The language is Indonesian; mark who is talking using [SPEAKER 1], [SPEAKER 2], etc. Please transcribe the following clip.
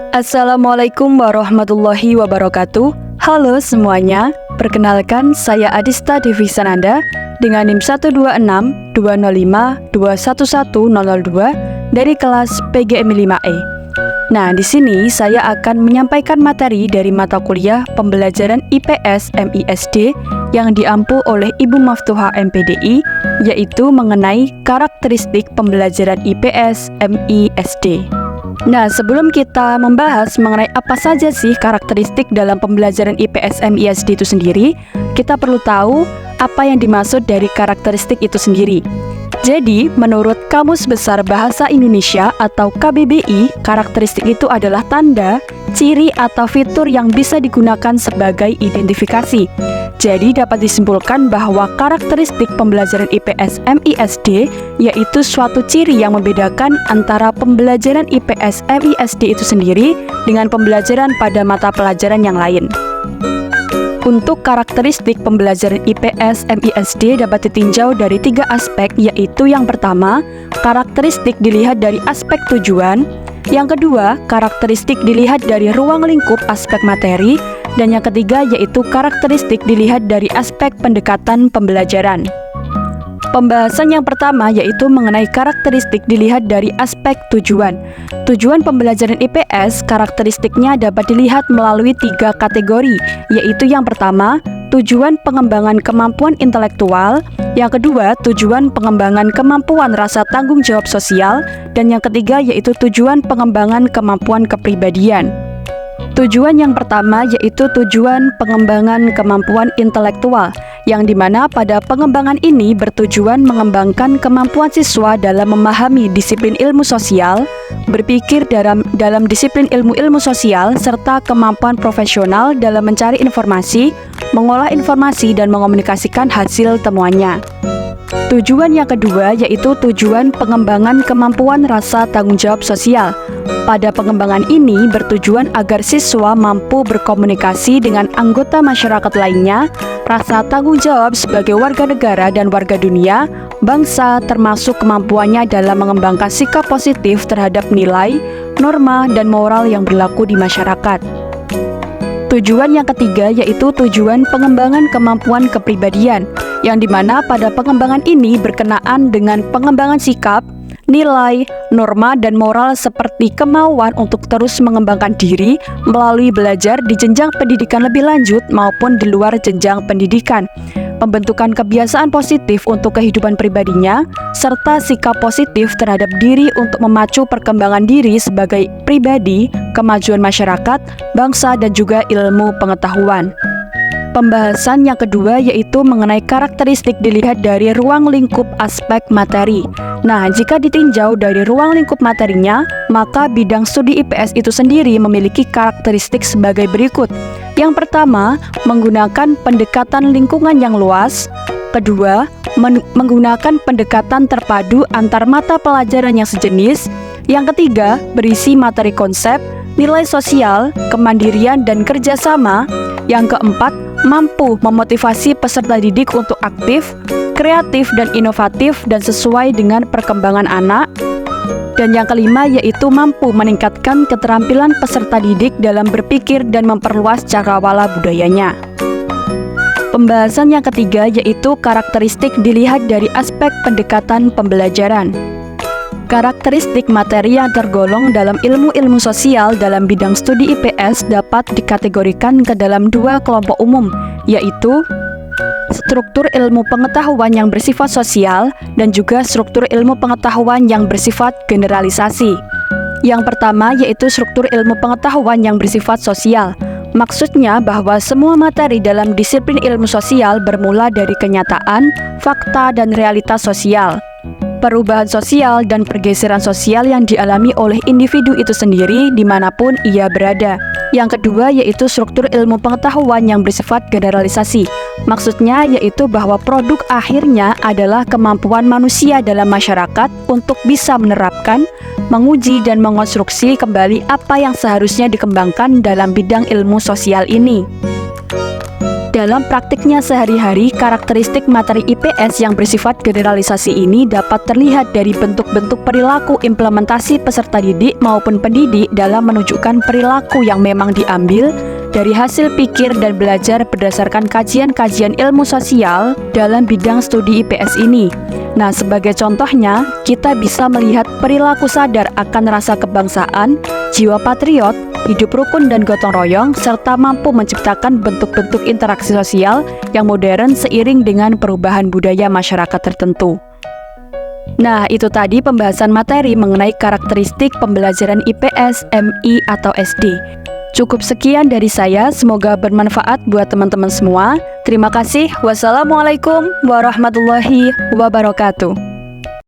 [SPEAKER 1] Assalamualaikum warahmatullahi wabarakatuh. Halo semuanya, perkenalkan saya Adista Devi Sananda dengan NIM 126-205-211-002 dari kelas PGM 5E. Nah, di sini saya akan menyampaikan materi dari mata kuliah pembelajaran IPS MISD yang diampu oleh Ibu Maftuha MPDI, yaitu mengenai karakteristik pembelajaran IPS MISD. Nah, sebelum kita membahas mengenai apa saja sih karakteristik dalam pembelajaran IPS MISD itu sendiri, kita perlu tahu apa yang dimaksud dari karakteristik itu sendiri. Jadi, menurut Kamus Besar Bahasa Indonesia atau KBBI, karakteristik itu adalah tanda, ciri, atau fitur yang bisa digunakan sebagai identifikasi. Jadi, dapat disimpulkan bahwa karakteristik pembelajaran IPS MISD yaitu suatu ciri yang membedakan antara pembelajaran IPS MISD itu sendiri dengan pembelajaran pada mata pelajaran yang lain. Untuk karakteristik pembelajaran IPS MISD dapat ditinjau dari 3 aspek, yaitu yang pertama, karakteristik dilihat dari aspek tujuan, yang kedua, karakteristik dilihat dari ruang lingkup aspek materi, dan yang ketiga yaitu karakteristik dilihat dari aspek pendekatan pembelajaran. Pembahasan yang pertama yaitu mengenai karakteristik dilihat dari aspek tujuan. Tujuan pembelajaran IPS, karakteristiknya dapat dilihat melalui 3 kategori, yaitu yang pertama, tujuan pengembangan kemampuan intelektual, yang kedua, tujuan pengembangan kemampuan rasa tanggung jawab sosial, dan yang ketiga yaitu tujuan pengembangan kemampuan kepribadian. Tujuan yang pertama yaitu tujuan pengembangan kemampuan intelektual, yang dimana pada pengembangan ini bertujuan mengembangkan kemampuan siswa dalam memahami disiplin ilmu sosial, berpikir dalam disiplin ilmu-ilmu sosial, serta kemampuan profesional dalam mencari informasi, mengolah informasi, dan mengomunikasikan hasil temuannya. Tujuan yang kedua yaitu tujuan pengembangan kemampuan rasa tanggung jawab sosial. Pada pengembangan ini bertujuan agar siswa mampu berkomunikasi dengan anggota masyarakat lainnya, rasa tanggung jawab sebagai warga negara dan warga dunia, bangsa, termasuk kemampuannya dalam mengembangkan sikap positif terhadap nilai, norma, dan moral yang berlaku di masyarakat. Tujuan yang ketiga yaitu tujuan pengembangan kemampuan kepribadian, yang dimana pada pengembangan ini berkenaan dengan pengembangan sikap, nilai, norma, dan moral seperti kemauan untuk terus mengembangkan diri melalui belajar di jenjang pendidikan lebih lanjut maupun di luar jenjang pendidikan, pembentukan kebiasaan positif untuk kehidupan pribadinya, serta sikap positif terhadap diri untuk memacu perkembangan diri sebagai pribadi, kemajuan masyarakat, bangsa, dan juga ilmu pengetahuan. Pembahasan yang kedua yaitu mengenai karakteristik dilihat dari ruang lingkup aspek materi. Nah, jika ditinjau dari ruang lingkup materinya, maka bidang studi IPS itu sendiri memiliki karakteristik sebagai berikut. Yang pertama, menggunakan pendekatan lingkungan yang luas. Kedua, menggunakan pendekatan terpadu antar mata pelajaran yang sejenis. Yang ketiga, berisi materi konsep, nilai sosial, kemandirian, dan kerjasama. Yang keempat, mampu memotivasi peserta didik untuk aktif, kreatif, dan inovatif dan sesuai dengan perkembangan anak. Dan yang kelima yaitu mampu meningkatkan keterampilan peserta didik dalam berpikir dan memperluas cakrawala budayanya. Pembahasan yang ketiga yaitu karakteristik dilihat dari aspek pendekatan pembelajaran. Karakteristik materi yang tergolong dalam ilmu-ilmu sosial dalam bidang studi IPS dapat dikategorikan ke dalam 2 kelompok umum, yaitu struktur ilmu pengetahuan yang bersifat sosial dan juga struktur ilmu pengetahuan yang bersifat generalisasi. Yang pertama yaitu struktur ilmu pengetahuan yang bersifat sosial. Maksudnya bahwa semua materi dalam disiplin ilmu sosial bermula dari kenyataan, fakta, dan realitas sosial, perubahan sosial, dan pergeseran sosial yang dialami oleh individu itu sendiri dimanapun ia berada. Yang kedua yaitu struktur ilmu pengetahuan yang bersifat generalisasi. Maksudnya yaitu bahwa produk akhirnya adalah kemampuan manusia dalam masyarakat untuk bisa menerapkan, menguji, dan mengonstruksi kembali apa yang seharusnya dikembangkan dalam bidang ilmu sosial ini. Dalam praktiknya sehari-hari, karakteristik materi IPS yang bersifat generalisasi ini dapat terlihat dari bentuk-bentuk perilaku implementasi peserta didik maupun pendidik dalam menunjukkan perilaku yang memang diambil dari hasil pikir dan belajar berdasarkan kajian-kajian ilmu sosial dalam bidang studi IPS ini. Nah, sebagai contohnya, kita bisa melihat perilaku sadar akan rasa kebangsaan, jiwa patriot, hidup rukun dan gotong royong, serta mampu menciptakan bentuk-bentuk interaksi sosial yang modern seiring dengan perubahan budaya masyarakat tertentu. Nah, itu tadi pembahasan materi mengenai karakteristik pembelajaran IPS, MI, atau SD. Cukup sekian dari saya, semoga bermanfaat buat teman-teman semua. Terima kasih. Wassalamualaikum warahmatullahi wabarakatuh.